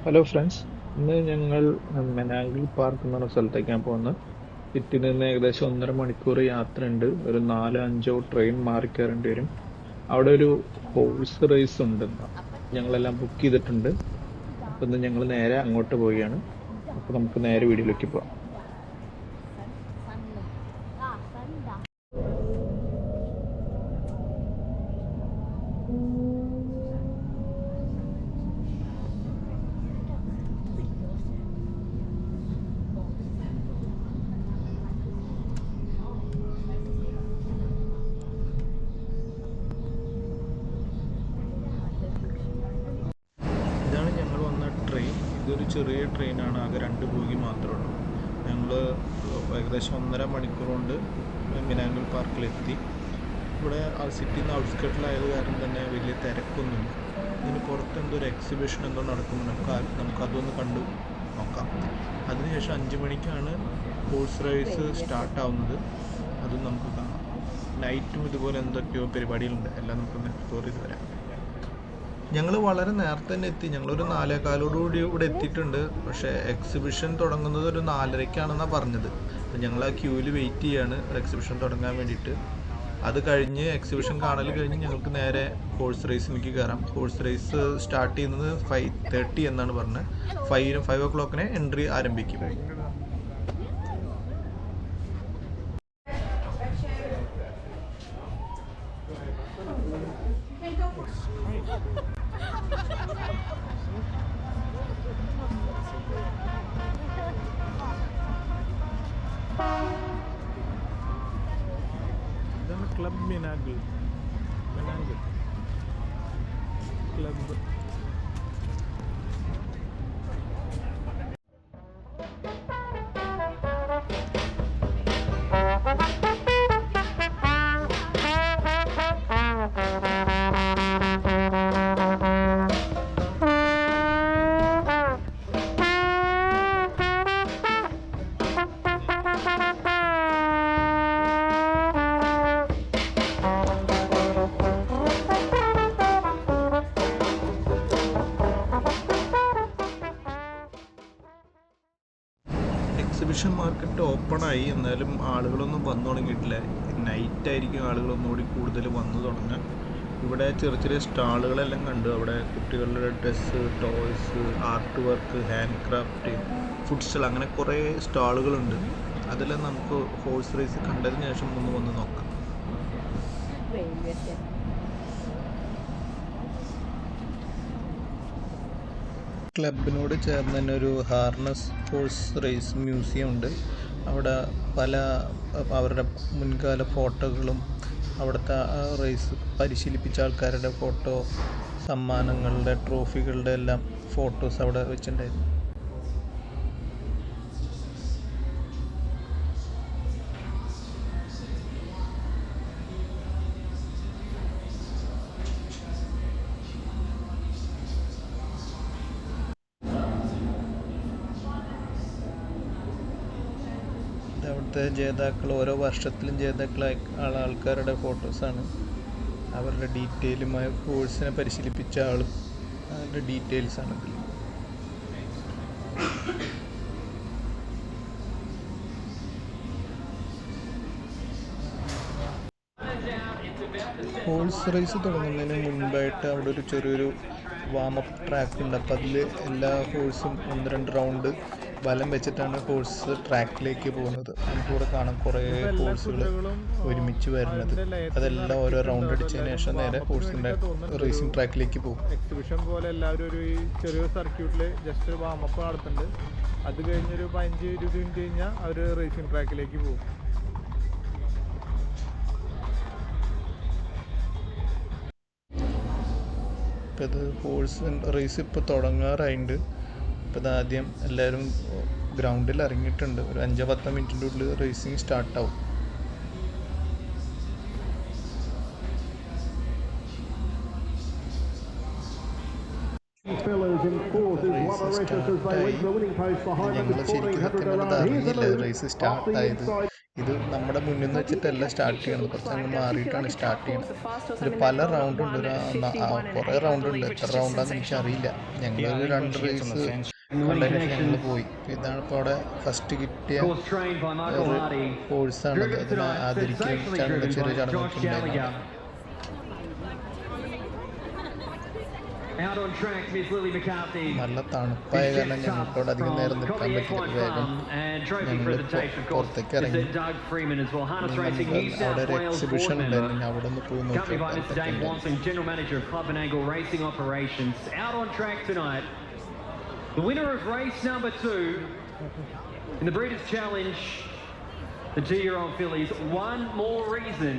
Hello friends, ഇന്ന് ഞങ്ങൾ മെനാഗിൽ park എന്ന് പറഞ്ഞ സ്ഥലത്തേക്കാണ് പോകുന്നത്. സിറ്റിയിൽ നിന്ന് ഏകദേശം 1.5 മണിക്കൂർ യാത്രയുണ്ട്. ഒരു 4-5 ട്രെയിൻ മാറി കയറേണ്ടി വരും. അവിടെ ഒരു ഹോഴ്സ് റേസ് ഉണ്ട്. ഞങ്ങളെല്ലാം ബുക്ക് ചെയ്തിട്ടുണ്ട്. അപ്പം ഇന്ന് ഞങ്ങൾ നേരെ അങ്ങോട്ട് പോവുകയാണ്. അപ്പോൾ നമുക്ക് നേരെ വീഡിയോയിലേക്ക് പോകാം. ഇതാണ് ഞങ്ങൾ വന്ന ട്രെയിൻ. ഇതൊരു ചെറിയ ട്രെയിനാണ്, ആകെ 2 ബോഗി മാത്രമേ ഉള്ളൂ. ഞങ്ങൾ ഏകദേശം 1.5 മണിക്കൂർ കൊണ്ട് മെനാഗിൽ പാർക്കിലെത്തി. ഇവിടെ സിറ്റിയിൽ നിന്ന് ഔട്ട്സ്കേർട്ടിലായത് കാരണം തന്നെ വലിയ തിരക്കൊന്നുമില്ല. ഇതിന് പുറത്ത് എന്തോ ഒരു എക്സിബിഷൻ എന്തോ നടക്കുന്നുണ്ട്. നമുക്കതൊന്ന് കണ്ടു നോക്കാം. അതിനുശേഷം 5 മണിക്കാണ് ഹോഴ്സ് റേസ് സ്റ്റാർട്ടാവുന്നത്. അതും നമുക്ക് കാണാം. നൈറ്റും ഇതുപോലെ എന്തൊക്കെയോ പരിപാടികളുണ്ട്. എല്ലാം നമുക്കൊന്ന് എക്സ്പ്ലോർ ചെയ്ത് വരാം. ഞങ്ങൾ വളരെ നേരത്തെ തന്നെ എത്തി. ഞങ്ങളൊരു 4:15 ഇവിടെ എത്തിയിട്ടുണ്ട്. പക്ഷേ എക്സിബിഷൻ തുടങ്ങുന്നത് ഒരു 4:30-ക്കാണെന്നാണ് പറഞ്ഞത്. അപ്പം ഞങ്ങൾ ആ ക്യൂവിൽ വെയിറ്റ് ചെയ്യാണ് എക്സിബിഷൻ തുടങ്ങാൻ വേണ്ടിയിട്ട്. അത് കഴിഞ്ഞ് എക്സിബിഷൻ കാണൽ കഴിഞ്ഞ് ഞങ്ങൾക്ക് നേരെ ഹോഴ്സ് റേസിലേക്ക് കയറാം. ഹോഴ്സ് റേസ് സ്റ്റാർട്ട് ചെയ്യുന്നത് 5:30 എന്നാണ് പറഞ്ഞത്. 5 o'clock എൻട്രി ആരംഭിക്കും. ഇതാണ് ക്ലബ് മെനാഗിൽ ക്ലബ്. എക്സിബിഷൻ മാർക്കറ്റ് ഓപ്പണായി, എന്നാലും ആളുകളൊന്നും വന്നു തുടങ്ങിയിട്ടില്ല. നൈറ്റായിരിക്കും ആളുകളൊന്നുകൂടി കൂടുതൽ വന്നു തുടങ്ങുക. ഇവിടെ ചെറിയ ചെറിയ സ്റ്റാളുകളെല്ലാം കണ്ടു. അവിടെ കുട്ടികളുടെ dress, toys, art work, hand craft, food stall, അങ്ങനെ കുറേ സ്റ്റാളുകളുണ്ട്. അതെല്ലാം നമുക്ക് ഹോഴ്സ് റേസ് കണ്ടതിന് ശേഷം ഒന്ന് വന്ന് നോക്കാം. ക്ലബിനോട് ചേർന്ന് തന്നെ ഒരു ഹാർനസ് ഹോഴ്സ് റേസ് മ്യൂസിയം ഉണ്ട്. അവിടെ പല അവരുടെ മുൻകാല ഫോട്ടോകളും അവിടുത്തെ റേസ് പരിശീലിപ്പിച്ച ആൾക്കാരുടെ ഫോട്ടോ, സമ്മാനങ്ങളുടെ, ട്രോഫികളുടെ എല്ലാം ഫോട്ടോസ് അവിടെ വെച്ചിട്ടുണ്ടായിരുന്നു. അവിടുത്തെ ജേതാക്കൾ, ഓരോ വർഷത്തിലും ജേതാക്കളായ ആൾക്കാരുടെ ഫോട്ടോസാണ്. അവരുടെ ഡീറ്റെയിലുമായ കോഴ്സിനെ പരിശീലിപ്പിച്ച ആളും അതിൻ്റെ ഡീറ്റെയിൽസാണ് ഇതിൽ. ഹോഴ്സ് റേസ് തുടങ്ങുന്നതിന് മുൻപായിട്ട് അവിടെ ഒരു ചെറിയൊരു വാമപ്പ് ട്രാക്ക് ഉണ്ട്. അപ്പോൾ അതിൽ എല്ലാ ഹോഴ്സും 1-2 റൗണ്ട് വലം വെച്ചിട്ടാണ് ഹോഴ്സ് ട്രാക്കിലേക്ക് പോകുന്നത്. നമുക്കിവിടെ കാണാം കുറേ ഹോഴ്സുകൾ ഒരുമിച്ച് വരുന്നത്. അതെല്ലാം ഓരോ റൗണ്ട് അടിച്ചതിന് ശേഷം നേരെ ഹോഴ്സിൻ്റെ റേസിംഗ് ട്രാക്കിലേക്ക് പോകും. എക്സിബിഷൻ പോലെ എല്ലാവരും ഒരു ചെറിയ സർക്യൂട്ടിൽ ജസ്റ്റ് വാമപ്പ് നടത്തുന്നുണ്ട്. അത് കഴിഞ്ഞൊരു 15-20 മിനിറ്റ് കഴിഞ്ഞാൽ അവർ റേസിംഗ് ട്രാക്കിലേക്ക് പോകും. ഇപ്പോൾ ഇത് ഹോഴ്സ് റേസ് ഇപ്പോൾ തുടങ്ങാറായിട്ടുണ്ട്. ഇപ്പോൾ ഇത് ആദ്യം എല്ലാവരും ഗ്രൗണ്ടിൽ ഇറങ്ങിയിട്ടുണ്ട്. ഒരു 5-10 മിനിറ്റിൻ്റെ ഉള്ളിൽ റേസിങ് സ്റ്റാർട്ടാവും. ഞങ്ങൾ ശരിക്കും സത്യം പറഞ്ഞത് അറിഞ്ഞില്ല റേസ് സ്റ്റാർട്ടായത്. ഇത് നമ്മുടെ മുന്നിൽ നിന്ന് വെച്ചിട്ടല്ല സ്റ്റാർട്ട് ചെയ്യണത്, കുറച്ച് അങ്ങ് മാറിയിട്ടാണ് സ്റ്റാർട്ട് ചെയ്യുന്നത്. ഇതിൽ പല റൗണ്ട് ഉണ്ട്, കുറേ റൗണ്ട് ഉണ്ട്. എത്ര റൗണ്ടാന്ന് എനിക്കറിയില്ല. ഞങ്ങളൊരു 2 റേസ് കണ്ടതിന് ഞങ്ങൾ പോയി. ഇതാണ് ഇപ്പോൾ അവിടെ ഫസ്റ്റ് കിട്ടിയ ഒരു കോഴ്സാണത്. അതിന് ആദരിക്കുന്ന ചെറിയ ചടങ്ങൊക്കെ ഉണ്ടായിരുന്നു. നല്ല തണുപ്പായ കാരണം ഞങ്ങൾക്ക് അവിടെ അധികം നേരം നിൽക്കാൻ പറ്റില്ല. വേഗം ഞങ്ങൾ പുറത്തേക്ക് ഇറങ്ങി. അവിടെ ഒരു എക്സിബിഷൻ ഉണ്ടായിരുന്നു, അവിടെ ഒന്ന് പോയി നോക്കി. The winner of race number 2 in the Breeders' Challenge, the 2-year-old fillies. One more reason.